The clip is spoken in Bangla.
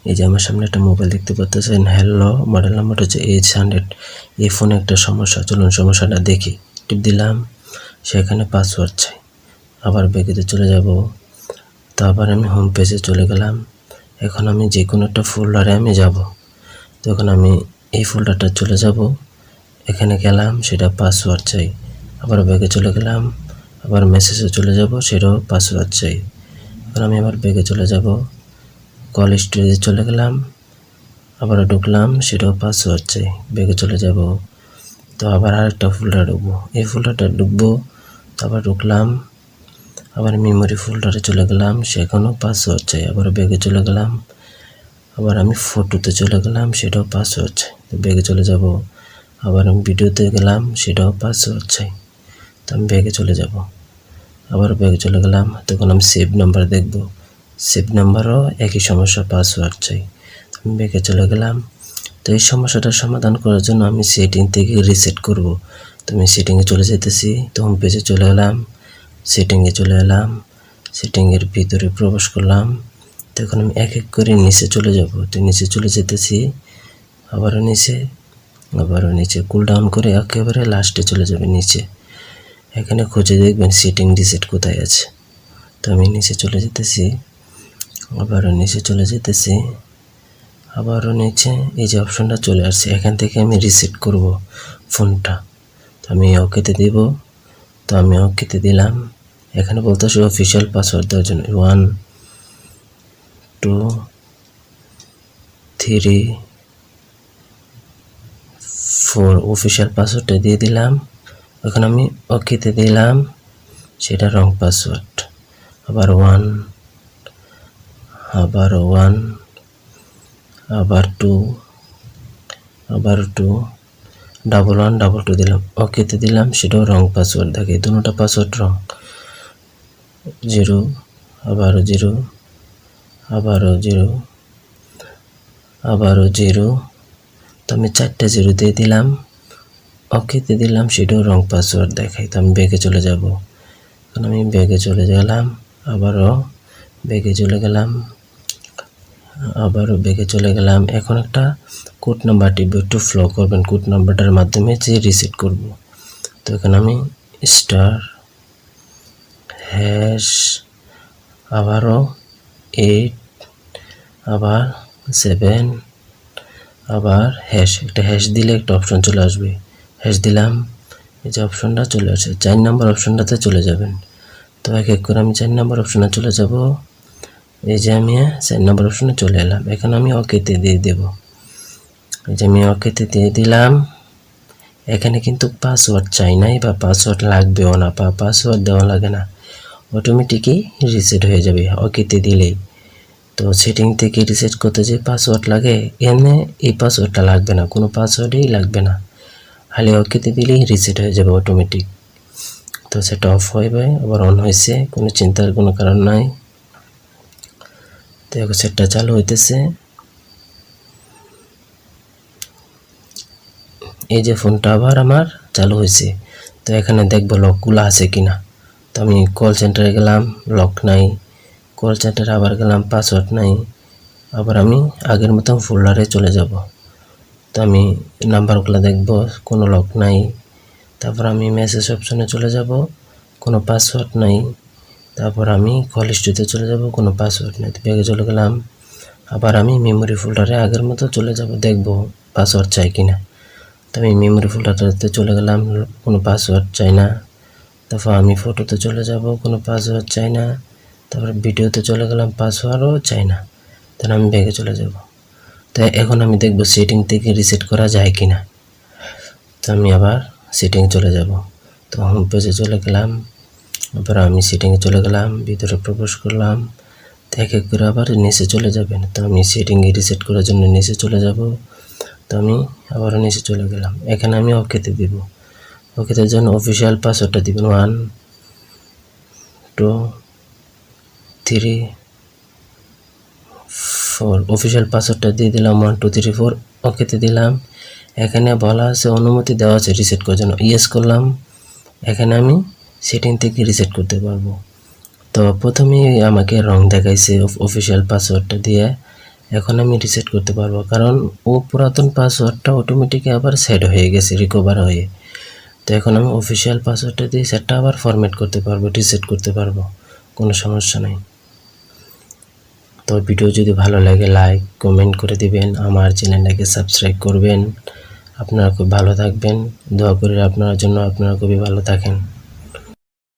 এই যে আমার সামনে একটা মোবাইল দেখতে পাচ্ছেন, হ্যালো, মডেল নাম্বারটা হচ্ছে H100। এই ফোনে একটা সমস্যা, চলুন সমস্যাটা দেখি। টিপ দিলাম, সেখানে পাসওয়ার্ড চাই। আবার ব্যাকেতে চলে যাব, তারপর আমি হোম পেজে চলে গেলাম। এখন আমি যে কোনো একটা ফোল্ডারে আমি যাব। তখন আমি এই ফোল্ডারটা চলে যাব, এখানে গেলাম, সেটা পাসওয়ার্ড চাই। আবার ব্যাগে চলে গেলাম, আবার মেসেজে চলে যাব, সেটাও পাসওয়ার্ড চাই। এখন আমি আবার ব্যাগে চলে যাব, কল স্টোরেজে চলে গেলাম, আবার ঢুকলাম, সেটাও পাসওয়ার্ড চাই। ব্যাগে চলে যাব, তো আবার আরেকটা ফোল্ডার ঢুকবো, এই ফোল্ডারটা ঢুকবো, আবার ঢুকলাম, আবার মেমোরি ফোল্ডারে চলে গেলাম, সেখানেও পাসওয়ার্ড চাই। আবার ব্যাগে চলে গেলাম, আবার আমি ফটোতে চলে গেলাম, সেটাও পাসওয়ার্ড চাই। তো ব্যাগে চলে যাব, আবার আমি ভিডিওতে গেলাম, সেটাও পাসওয়ার্ড চাই। তো আমি ব্যাগে চলে যাব, আবার ব্যাগে চলে গেলাম। তখন আমি সেভ নাম্বার দেখব, সেভ নাম্বারও একই সমস্যা, পাসওয়ার্ড চাই। তো আমি ব্যাগে চলে গেলাম। তো এই সমস্যাটার সমাধান করার জন্য আমি সেটিং থেকে রিসেট করব। তো আমি সেটিংয়ে চলে যেতেছি, তো হোম পেজে চলে এলাম, সেটিংয়ে চলে এলাম, সেটিংয়ের ভিতরে প্রবেশ করলাম। তখন আমি এক এক করে নিচে চলে যাব। তো নিচে চলে যেতেছি, আবারও নিচে কুল ডাউন করে একেবারে লাস্টে চলে যাবে নিচে। এখানে খুঁজে দেখবেন সেটিং রিসেট কোথায় আছে। তো আমি নিচে চলে যেতেছি, আবারও নিচে চলে যেতেছি, আবারও নিচে এই যে অপশনটা চলে আসছে, এখান থেকে আমি রিসেট করব ফোনটা। তো আমি ওকেতে দেব, তো আমি ওকেতে দিলাম। এখানে বলতেছে অফিসিয়াল পাসওয়ার্ড দেওয়ার জন্য 1 2 3 4 অফিসিয়াল পাসওয়ার্ডটা দিয়ে দিলাম। এখন আমি ওকেতে দিলাম, সেটা রং পাসওয়ার্ড। আবার 1, আবার 1, আবার 2, আবার 2, 1 1 2 দিলাম, ওকেতে দিলাম, সেটাও রং পাসওয়ার্ড দেখে, দুটোটা পাসওয়ার্ড রং। 0, আবারও 0, আবারও 0, আবারও 0। তো আমি 4টা 0 দিয়ে দিলাম, ওকেতে দিলাম, সেটাও রং পাসওয়ার্ড দেখাই। তো আমি ব্যাগে চলে যাব, এখন আমি ব্যাগে চলে গেলাম, আবারও ব্যাগে চলে গেলাম, আবারও ব্যাগে চলে গেলাম। এখন একটা কোড নাম্বার টিপব, একটু ফলো করবেন, কোড নাম্বারটার মাধ্যমে যে রিসেট করব। তো এখানে আমি স্টার হ্যাশ, আবারও 8, আবার 7, আবার হ্যাশ, একটা হ্যাশ দিলে একটা অপশন চলে আসবে, হ্যাশ দিলাম, এই যে অপশনটা চলে আসে, 4 নম্বর অপশনটাতে চলে যাবেন। তো এক এক করে আমি 4 নম্বর অপশনে চলে যাব। এই যে আমি 4 নম্বর অপশনে চলে এলাম, এখন আমি ওকেতে দিয়ে দেব। এই যে আমি ওকেতে দিয়ে দিলাম। এখানে কিন্তু পাসওয়ার্ড চাই নাই বা পাসওয়ার্ড লাগবেও না, বা পাসওয়ার্ড দেওয়া লাগে না, অটোমেটিকই রিসেট হয়ে যাবে ওকেতে দিলেই। তো সেটিং থেকে রিসেট করতে যে পাসওয়ার্ড লাগে, এনে এই পাসওয়ার্ডটা লাগবে না, কোনো পাসওয়ার্ডই লাগবে না, খালি ওকেতে দিলেই রিসেট হয়ে যাবে অটোমেটিক। তো সেটা অফ হয়ে আবার অন হয়েছে, কোনো চিন্তার কোনো কারণ নাই। তো এখন সেটটা চালু হইতেছে। এই যে ফোনটা আবার আমার চালু হয়েছে। তো এখানে দেখবো লকগুলো আছে কিনা। তো আমি কল সেন্টারে গেলাম, লক নাই। কল সেন্টারে আবার গেলাম, পাসওয়ার্ড নাই। আবার আমি আগের মতো ফোল্ডারে চলে যাব। তো আমি নাম্বারগুলো দেখব, কোনো লক নাই। তারপর আমি মেসেজ অপশনে চলে যাব, কোনো পাসওয়ার্ড নাই। তারপর আমি কল হিস্ট্রিতে চলে যাব, কোনো পাসওয়ার্ড নাই। ব্যাগে চলে গেলাম, আবার আমি মেমোরি ফোল্ডারে আগের মতো চলে যাব, দেখব পাসওয়ার্ড চাই কিনা। তো আমি মেমোরি ফোল্ডারটাতে চলে গেলাম, কোনো পাসওয়ার্ড চাই না। তারপর আমি ফটোতে চলে যাব, কোনো পাসওয়ার্ড চাই না। তারপর ভিডিওতে চলে গেলাম, পাসওয়ার্ডও চাই না। তাহলে আমি ব্যাগে চলে যাব। তো এখন আমি দেখব সেটিং থেকে রিসেট করা যায় কিনা। তো আমি আবার সেটিং চলে যাব। তো হোম পেজে চলে গেলাম, আবার আমি সেটিংয়ে চলে গেলাম, ভিতরে প্রবেশ করলাম। তো এক এক করে আবার নিচে চলে যাবেন। তো আমি সেটিংয়ে রিসেট করার জন্য নিচে চলে যাব। তো আমি আবারও নিচে চলে গেলাম, এখানে আমি ওকেতে দিব। ওকেতে জন্য অফিসিয়াল পাসওয়ার্ডটা দিবেন 1 2 3 4, অফিসিয়াল পাসওয়ার্ডটা দিয়ে দিলাম 1 2 3 4, ওকেতে দিলাম। এখানে বলা আছে অনুমতি দেওয়া আছে রিসেট করার জন্য, ইয়েস করলাম। এখানে আমি সেটিং থেকে রিসেট করতে পারবো। তো প্রথমেই আমাকে রং দেখাইছে অফিসিয়াল পাসওয়ার্ডটা দিয়ে, এখন আমি রিসেট করতে পারবো, কারণ ও পুরাতন পাসওয়ার্ডটা অটোমেটিক আবার সেট হয়ে গেছে, রিকভার হয়ে। তো এখন আমি অফিসিয়াল পাসওয়ার্ডটা দিয়ে সেটটা আবার ফরম্যাট করতে পারবো, রিসেট করতে পারবো, কোনো সমস্যা নেই। তো ভিডিও যদি ভালো লাগে লাইক কমেন্ট করে দিবেন, আমার চ্যানেলটাকে সাবস্ক্রাইব করবেন। আপনারা খুব ভালো থাকবেন, দোয়া করি আপনার জন্য, আপনারা খুবই ভালো থাকেন।